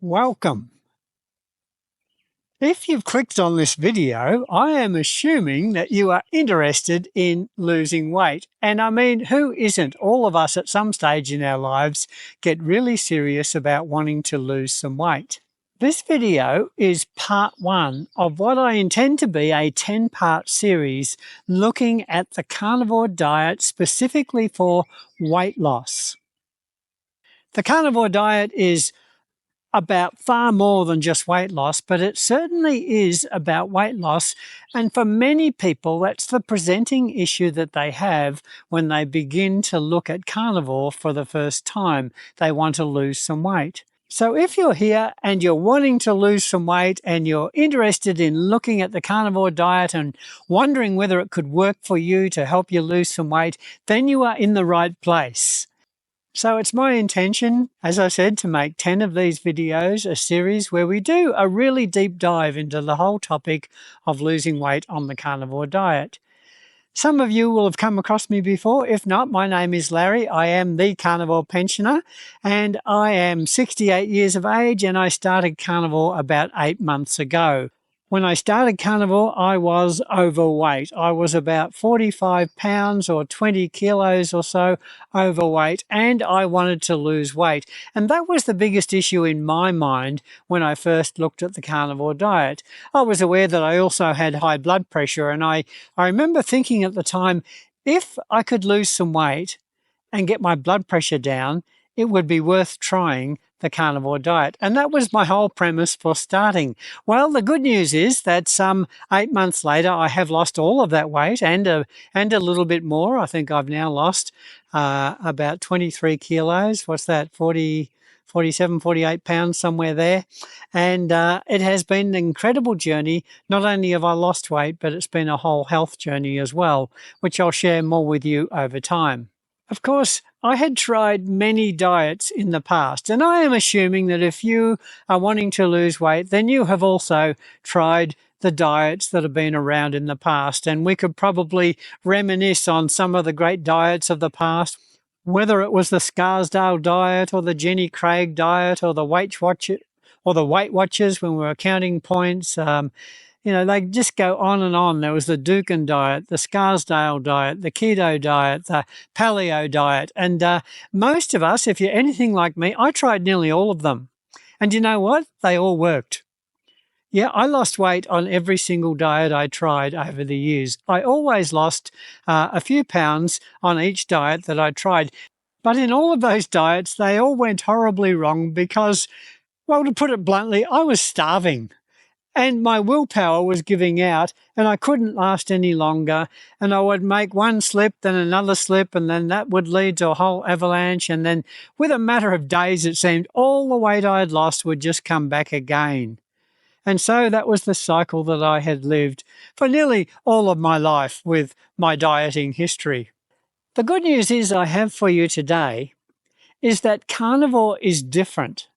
Welcome. If you've clicked on this video, I am assuming that you are interested in losing weight. And I mean, who isn't? All of us at some stage in our lives get really serious about wanting to lose some weight. This video is part one of what I intend to be a 10-part series looking at the carnivore diet specifically for weight loss. The carnivore diet is about far more than just weight loss, but it certainly is about weight loss. And for many people, that's the presenting issue that they have when they begin to look at carnivore for the first time. They want to lose some weight. So if you're here and you're wanting to lose some weight and you're interested in looking at the carnivore diet and wondering whether it could work for you to help you lose some weight, then you are in the right place. So it's my intention, as I said, to make 10 of these videos, a series where we do a really deep dive into the whole topic of losing weight on the carnivore diet. Some of you will have come across me before. If not, my name is Larry. I am the carnivore pensioner and I am 68 years of age and I started carnivore about 8 months ago. When I started carnivore, I was overweight. I was about 45 pounds or 20 kilos or so overweight, and I wanted to lose weight. And that was the biggest issue in my mind when I first looked at the carnivore diet. I was aware that I also had high blood pressure, and I remember thinking at the time, if I could lose some weight and get my blood pressure down, it would be worth trying the carnivore diet. And that was my whole premise for starting. Well, the good news is that 8 months later, I have lost all of that weight and a little bit more. I think I've now lost about 23 kilos. What's that? 47, 48 pounds, somewhere there. And it has been an incredible journey. Not only have I lost weight, but it's been a whole health journey as well, which I'll share more with you over time. Of course, I had tried many diets in the past, and I am assuming that if you are wanting to lose weight, then you have also tried the diets that have been around in the past, and we could probably reminisce on some of the great diets of the past, whether it was the Scarsdale diet or the Jenny Craig diet or the Weight Watchers when we were counting points. They just go on and on. There was the Dukan diet, the Scarsdale diet, the keto diet, the paleo diet. And most of us, if you're anything like me, I tried nearly all of them. And you know what? They all worked. Yeah, I lost weight on every single diet I tried over the years. I always lost a few pounds on each diet that I tried. But in all of those diets, they all went horribly wrong because, well, to put it bluntly, I was starving. And my willpower was giving out and I couldn't last any longer. And I would make one slip, then another slip, and then that would lead to a whole avalanche. And then with a matter of days, it seemed all the weight I had lost would just come back again. And so that was the cycle that I had lived for nearly all of my life with my dieting history. The good news is I have for you today is that carnivore is different.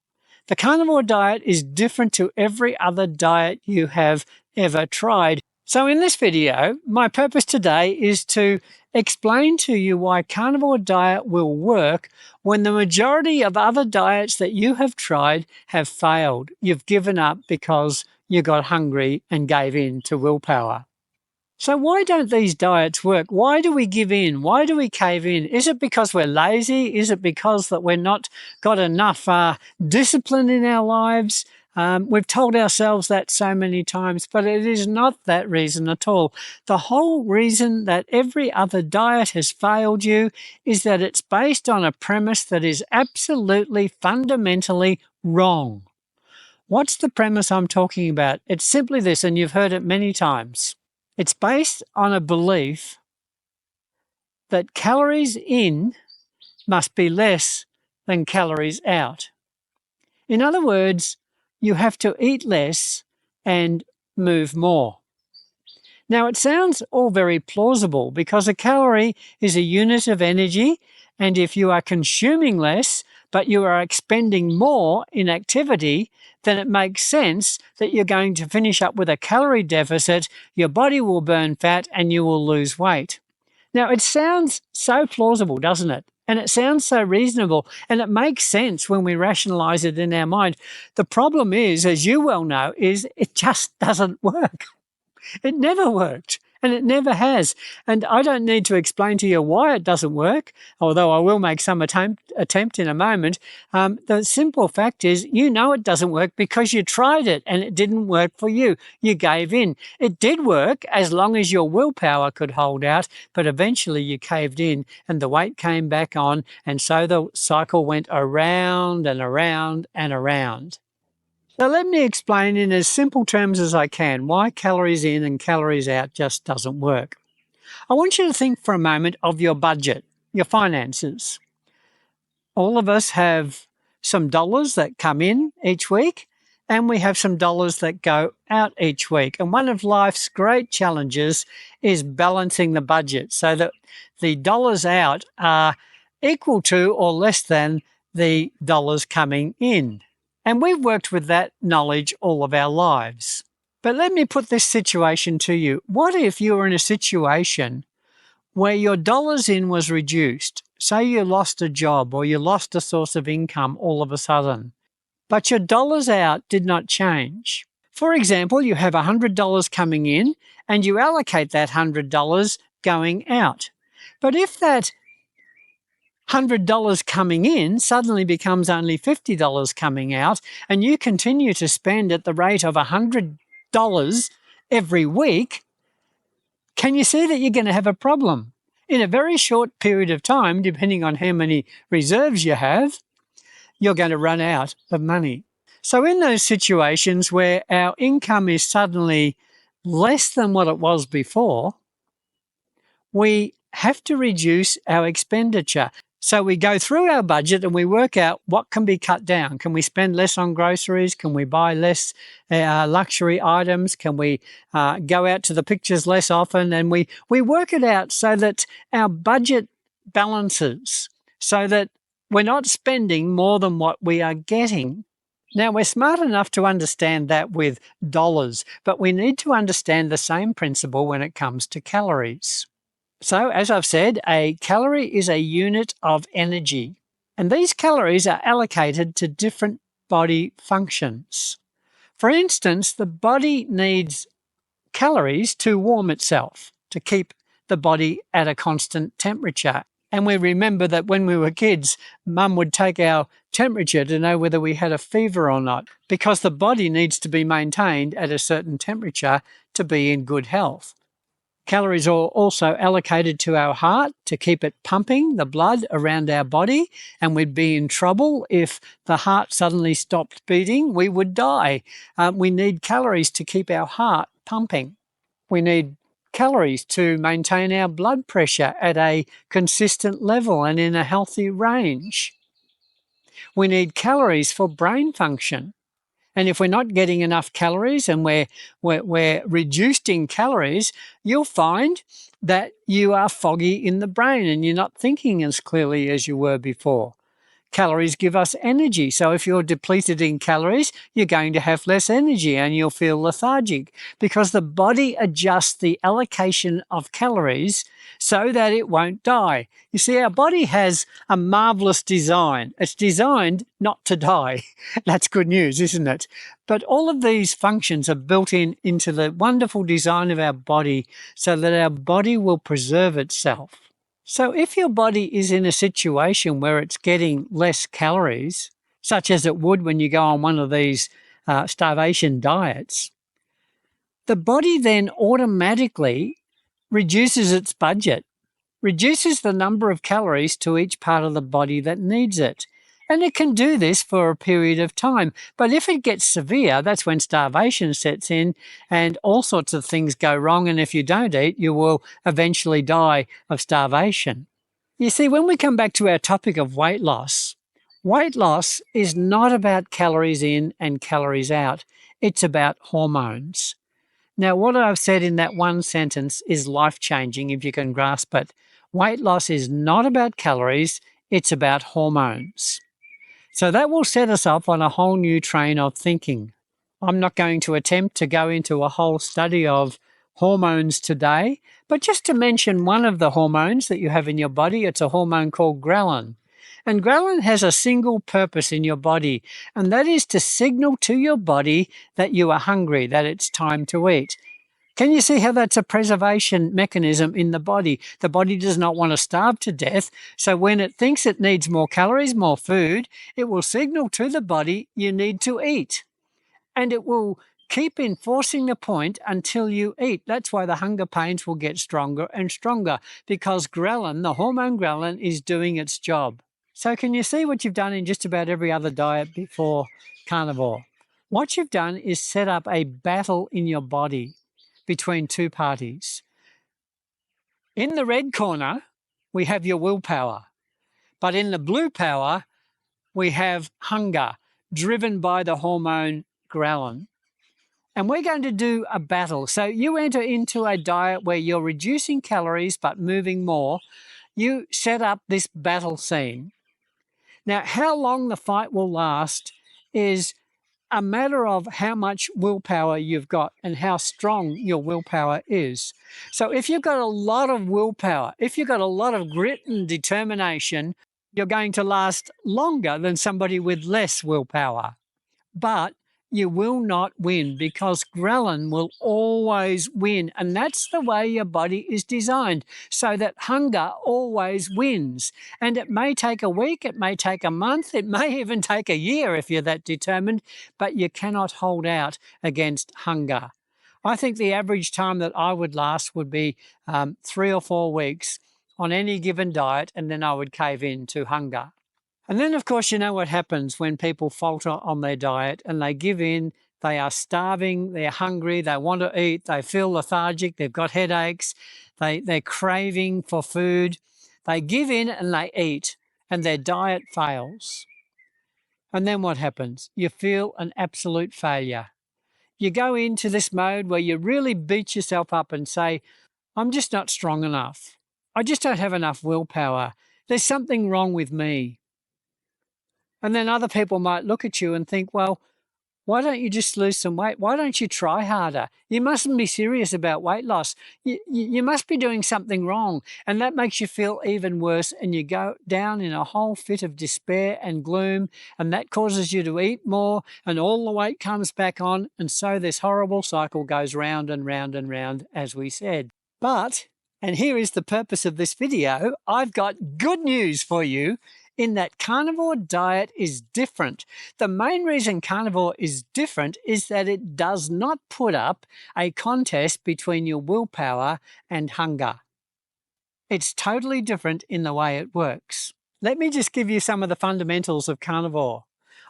The carnivore diet is different to every other diet you have ever tried. So in this video, my purpose today is to explain to you why carnivore diet will work when the majority of other diets that you have tried have failed. You've given up because you got hungry and gave in to willpower. So why don't these diets work? Why do we give in? Why do we cave in? Is it because we're lazy? Is it because that we're not got enough discipline in our lives? We've told ourselves that so many times, but it is not that reason at all. The whole reason that every other diet has failed you is that it's based on a premise that is absolutely fundamentally wrong. What's the premise I'm talking about? It's simply this, and you've heard it many times. It's based on a belief that calories in must be less than calories out. In other words, you have to eat less and move more. Now, it sounds all very plausible because a calorie is a unit of energy, and if you are consuming less, but you are expending more in activity, then it makes sense that you're going to finish up with a calorie deficit, your body will burn fat, and you will lose weight. Now, it sounds so plausible, doesn't it? And it sounds so reasonable, and it makes sense when we rationalize it in our mind. The problem is, as you well know, is it just doesn't work. It never worked, and it never has. And I don't need to explain to you why it doesn't work, although I will make some attempt in a moment. The simple fact is, you know it doesn't work because you tried it and it didn't work for you. You gave in. It did work as long as your willpower could hold out, but eventually you caved in and the weight came back on, and so the cycle went around and around and around. So let me explain in as simple terms as I can why calories in and calories out just doesn't work. I want you to think for a moment of your budget, your finances. All of us have some dollars that come in each week, and we have some dollars that go out each week. And one of life's great challenges is balancing the budget so that the dollars out are equal to or less than the dollars coming in. And we've worked with that knowledge all of our lives. But let me put this situation to you. What if you were in a situation where your dollars in was reduced? Say you lost a job or you lost a source of income all of a sudden, but your dollars out did not change. For example, you have $100 coming in and you allocate that $100 going out. But if that $100 coming in suddenly becomes only $50 coming out, and you continue to spend at the rate of $100 every week, can you see that you're going to have a problem? In a very short period of time, depending on how many reserves you have, you're going to run out of money. So in those situations where our income is suddenly less than what it was before, we have to reduce our expenditure. So we go through our budget and we work out what can be cut down. Can we spend less on groceries? Can we buy less luxury items? Can we go out to the pictures less often? And we work it out so that our budget balances, so that we're not spending more than what we are getting. Now, we're smart enough to understand that with dollars, but we need to understand the same principle when it comes to calories. So, as I've said, a calorie is a unit of energy, and these calories are allocated to different body functions. For instance, the body needs calories to warm itself, to keep the body at a constant temperature. And we remember that when we were kids, Mum would take our temperature to know whether we had a fever or not, because the body needs to be maintained at a certain temperature to be in good health. Calories are also allocated to our heart to keep it pumping the blood around our body, and we'd be in trouble if the heart suddenly stopped beating. We would die. We need calories to keep our heart pumping. We need calories to maintain our blood pressure at a consistent level and in a healthy range. We need calories for brain function. And if we're not getting enough calories and we're reduced in calories, you'll find that you are foggy in the brain and you're not thinking as clearly as you were before. Calories give us energy. So if you're depleted in calories, you're going to have less energy and you'll feel lethargic, because the body adjusts the allocation of calories so that it won't die. You see, our body has a marvelous design. It's designed not to die. That's good news, isn't it? But all of these functions are built into the wonderful design of our body so that our body will preserve itself. So if your body is in a situation where it's getting less calories, such as it would when you go on one of these starvation diets, the body then automatically reduces its budget, reduces the number of calories to each part of the body that needs it. And it can do this for a period of time. But if it gets severe, that's when starvation sets in and all sorts of things go wrong. And if you don't eat, you will eventually die of starvation. You see, when we come back to our topic of weight loss is not about calories in and calories out. It's about hormones. Now, what I've said in that one sentence is life-changing if you can grasp it. Weight loss is not about calories, it's about hormones. So that will set us up on a whole new train of thinking. I'm not going to attempt to go into a whole study of hormones today, but just to mention one of the hormones that you have in your body, it's a hormone called ghrelin. And ghrelin has a single purpose in your body, and that is to signal to your body that you are hungry, that it's time to eat. Can you see how that's a preservation mechanism in the body? The body does not want to starve to death. So when it thinks it needs more calories, more food, it will signal to the body, you need to eat. And it will keep enforcing the point until you eat. That's why the hunger pains will get stronger and stronger, because ghrelin, the hormone ghrelin, is doing its job. So can you see what you've done in just about every other diet before carnivore? What you've done is set up a battle in your body between two parties. In the red corner, we have your willpower, but in the blue power, we have hunger, driven by the hormone ghrelin. And we're going to do a battle. So you enter into a diet where you're reducing calories but moving more. You set up this battle scene. Now, how long the fight will last is a matter of how much willpower you've got and how strong your willpower is. So if you've got a lot of willpower, if you've got a lot of grit and determination, you're going to last longer than somebody with less willpower. But you will not win, because ghrelin will always win. And that's the way your body is designed, so that hunger always wins. And it may take a week, it may take a month, it may even take a year if you're that determined, but you cannot hold out against hunger. I think the average time that I would last would be 3 or 4 weeks on any given diet, and then I would cave in to hunger. And then, of course, you know what happens when people falter on their diet and they give in. They are starving, they're hungry, they want to eat, they feel lethargic, they've got headaches, they're craving for food. They give in and they eat, and their diet fails. And then what happens? You feel an absolute failure. You go into this mode where you really beat yourself up and say, I'm just not strong enough. I just don't have enough willpower. There's something wrong with me. And then other people might look at you and think, well, why don't you just lose some weight? Why don't you try harder? You mustn't be serious about weight loss. You must be doing something wrong. And that makes you feel even worse. And you go down in a whole fit of despair and gloom. And that causes you to eat more. And all the weight comes back on. And so this horrible cycle goes round and round and round, as we said. But, and here is the purpose of this video, I've got good news for you, in that carnivore diet is different. The main reason carnivore is different is that it does not put up a contest between your willpower and hunger. It's totally different in the way it works. Let me just give you some of the fundamentals of carnivore.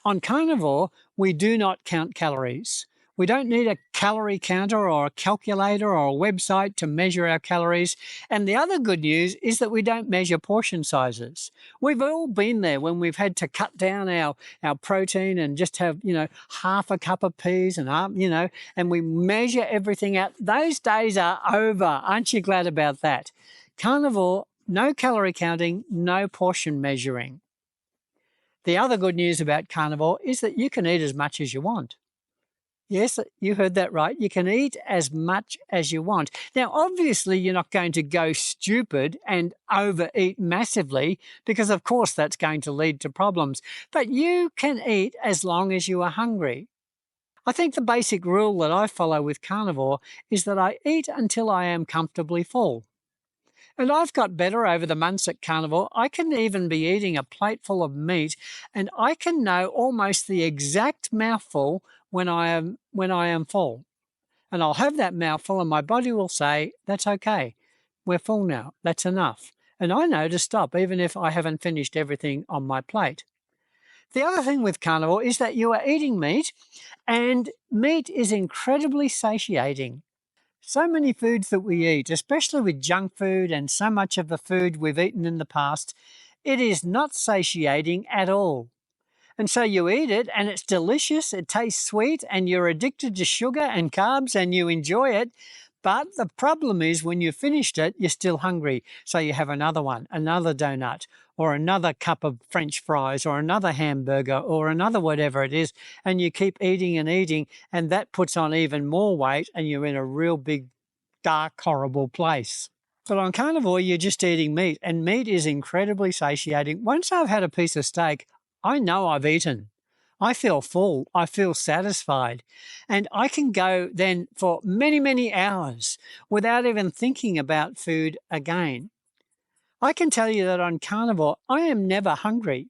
On carnivore, we do not count calories. We don't need a calorie counter or a calculator or a website to measure our calories. And the other good news is that we don't measure portion sizes. We've all been there when we've had to cut down our protein and just have, half a cup of peas and, and we measure everything out. Those days are over. Aren't you glad about that? Carnivore, no calorie counting, no portion measuring. The other good news about carnivore is that you can eat as much as you want. Yes, you heard that right. You can eat as much as you want. Now, obviously, you're not going to go stupid and overeat massively, because, of course, that's going to lead to problems. But you can eat as long as you are hungry. I think the basic rule that I follow with carnivore is that I eat until I am comfortably full. And I've got better over the months at carnivore. I can even be eating a plate full of meat, and I can know almost the exact mouthful when I am full. And I'll have that mouthful and my body will say, that's okay. We're full now. That's enough. And I know to stop, even if I haven't finished everything on my plate. The other thing with carnivore is that you are eating meat, and meat is incredibly satiating. So many foods that we eat, especially with junk food and so much of the food we've eaten in the past, it is not satiating at all. And so you eat it and it's delicious, it tastes sweet, and you're addicted to sugar and carbs and you enjoy it. But the problem is when you've finished it, you're still hungry. So you have another one, another donut, or another cup of French fries, or another hamburger, or another whatever it is. And you keep eating and eating, and that puts on even more weight, and you're in a real big dark, horrible place. But on carnivore, you're just eating meat, and meat is incredibly satiating. Once I've had a piece of steak, I know I've eaten. I feel full, I feel satisfied, and I can go then for many, many hours without even thinking about food again. I can tell you that on carnivore, I am never hungry.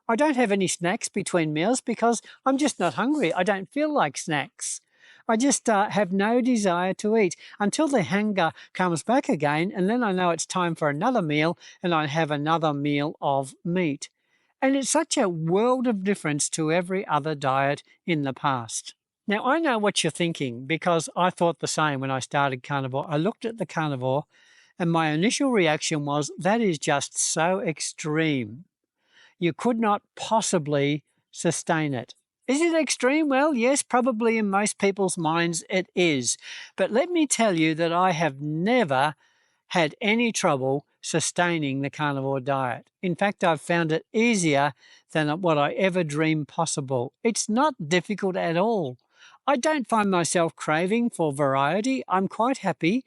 I don't have any snacks between meals because I'm just not hungry. I don't feel like snacks. I just have no desire to eat until the hunger comes back again, and then I know it's time for another meal, and I have another meal of meat. And it's such a world of difference to every other diet in the past. Now, I know what you're thinking because I thought the same when I started carnivore. I looked at the carnivore, and my initial reaction was, that is just so extreme. You could not possibly sustain it. Is it extreme? Well, yes, probably in most people's minds it is. But let me tell you that I have never had any trouble sustaining the carnivore diet. In fact, I've found it easier than what I ever dreamed possible. It's not difficult at all. I don't find myself craving for variety. I'm quite happy.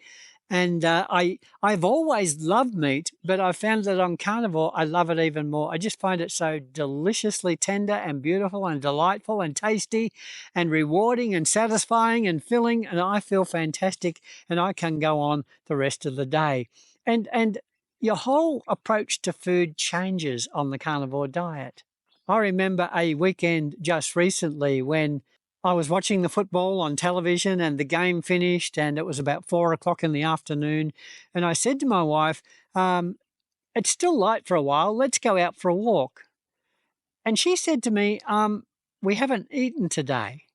And I've always loved meat, but I've found that on carnivore, I love it even more. I just find it so deliciously tender and beautiful and delightful and tasty and rewarding and satisfying and filling. And I feel fantastic, and I can go on the rest of the day. And your whole approach to food changes on the carnivore diet. I remember a weekend just recently when I was watching the football on television and the game finished, and it was about 4 o'clock in the afternoon. And I said to my wife, it's still light for a while. Let's go out for a walk. And she said to me, we haven't eaten today.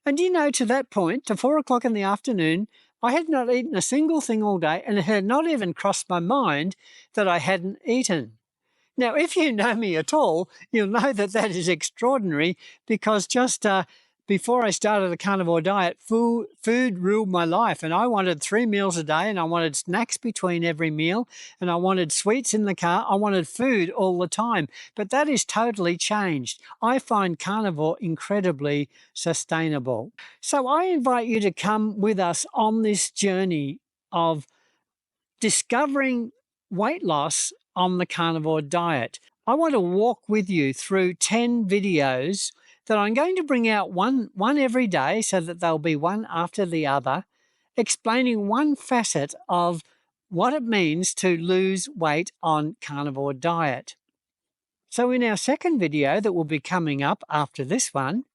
And you know, to that point, to 4 o'clock in the afternoon, I had not eaten a single thing all day, and it had not even crossed my mind that I hadn't eaten. Now, if you know me at all, you'll know that that is extraordinary because just before I started the carnivore diet, food ruled my life, and I wanted 3 meals a day, and I wanted snacks between every meal, and I wanted sweets in the car. I wanted food all the time, but that is totally changed. I find carnivore incredibly sustainable. So I invite you to come with us on this journey of discovering weight loss on the carnivore diet. I want to walk with you through 10 videos that I'm going to bring out one every day so that they'll be one after the other, explaining one facet of what it means to lose weight on carnivore diet. So in our second video that will be coming up after this one,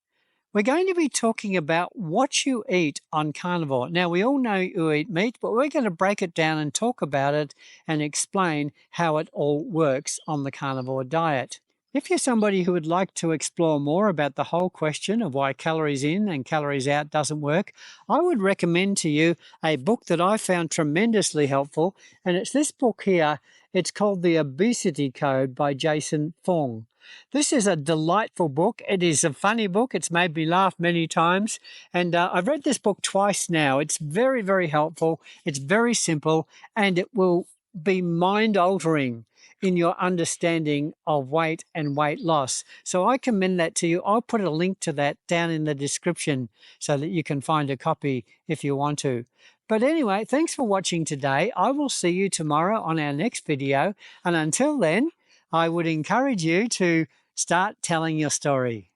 we're going to be talking about what you eat on carnivore. Now, we all know you eat meat, but we're going to break it down and talk about it and explain how it all works on the carnivore diet. If you're somebody who would like to explore more about the whole question of why calories in and calories out doesn't work, I would recommend to you a book that I found tremendously helpful, and it's this book here. It's called The Obesity Code by Jason Fung. This is a delightful book. It is a funny book. It's made me laugh many times. And I've read this book twice now. It's very, very helpful. It's very simple, and it will be mind-altering in your understanding of weight and weight loss. So I commend that to you. I'll put a link to that down in the description so that you can find a copy if you want to. But anyway, thanks for watching today. I will see you tomorrow on our next video. And until then, I would encourage you to start telling your story.